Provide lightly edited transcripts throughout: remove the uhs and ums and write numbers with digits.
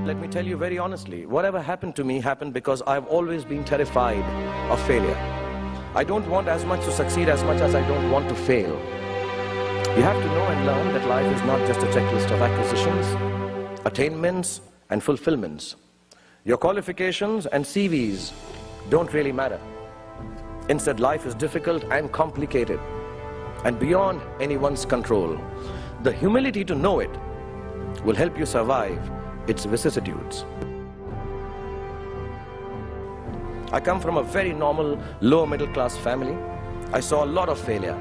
let me tell you very honestly, whatever happened to me happened because I've always been terrified of failure. I don't want as much to succeed as much as I don't want to fail. You have to know and learn that life is not just a checklist of acquisitions, attainments and fulfillments. Your qualifications and CVs don't really matter. Instead, life is difficult and complicated and beyond anyone's control. The humility to know it will help you survive its vicissitudes. I come from a very normal, lower middle class family. I saw a lot of failure.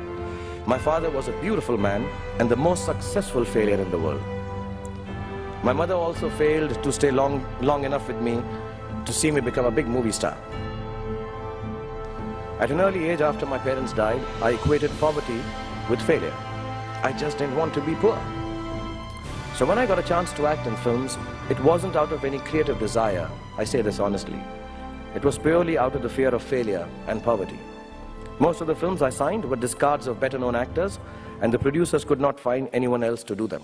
My father was a beautiful man and the most successful failure in the world. My mother also failed to stay long enough with me to see me become a big movie star. At an early age after my parents died, I equated poverty with failure. I just didn't want to be poor. So when I got a chance to act in films, it wasn't out of any creative desire, I say this honestly. It was purely out of the fear of failure and poverty. Most of the films I signed were discards of better-known actors, and the producers could not find anyone else to do them.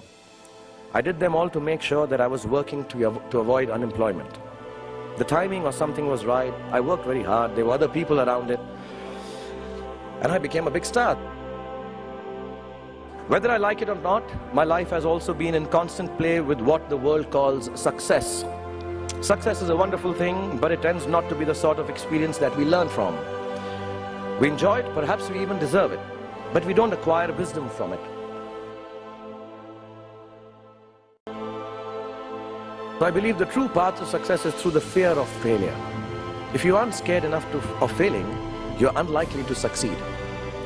I did them all to make sure that I was working to avoid unemployment. The timing or something was right, I worked very hard, there were other people around it, and I became a big star. Whether I like it or not, my life has also been in constant play with what the world calls success. Success is a wonderful thing, but it tends not to be the sort of experience that we learn from. We enjoy it, perhaps we even deserve it, but we don't acquire wisdom from it. So I believe the true path to success is through the fear of failure. If you aren't scared enough of failing, you're unlikely to succeed.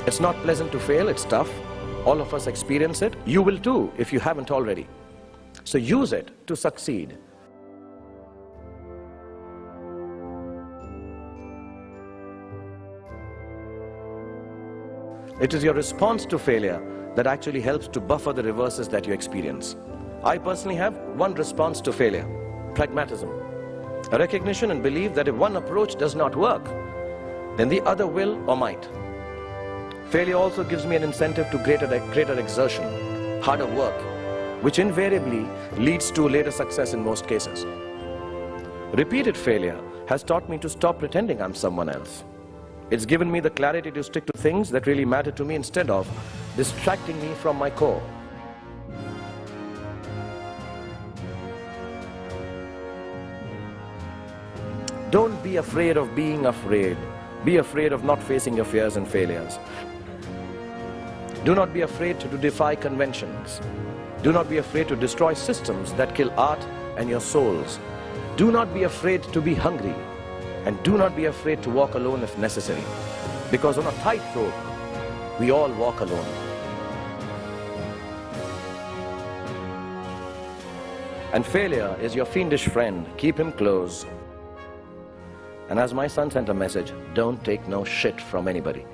It's not pleasant to fail, it's tough. All of us experience it. You will too, if you haven't already. So use it to succeed. It is your response to failure that actually helps to buffer the reverses that you experience. I personally have one response to failure: pragmatism. A recognition and belief that if one approach does not work, then the other will or might. Failure also gives me an incentive to greater exertion, harder work, which invariably leads to later success in most cases. Repeated failure has taught me to stop pretending I'm someone else. It's given me the clarity to stick to things that really matter to me instead of distracting me from my core. Don't be afraid of being afraid. Be afraid of not facing your fears and failures. Do not be afraid to defy conventions. Do not be afraid to destroy systems that kill art and your souls. Do not be afraid to be hungry. And do not be afraid to walk alone if necessary. Because on a tightrope, we all walk alone. And failure is your fiendish friend. Keep him close. And as my son sent a message, don't take no shit from anybody.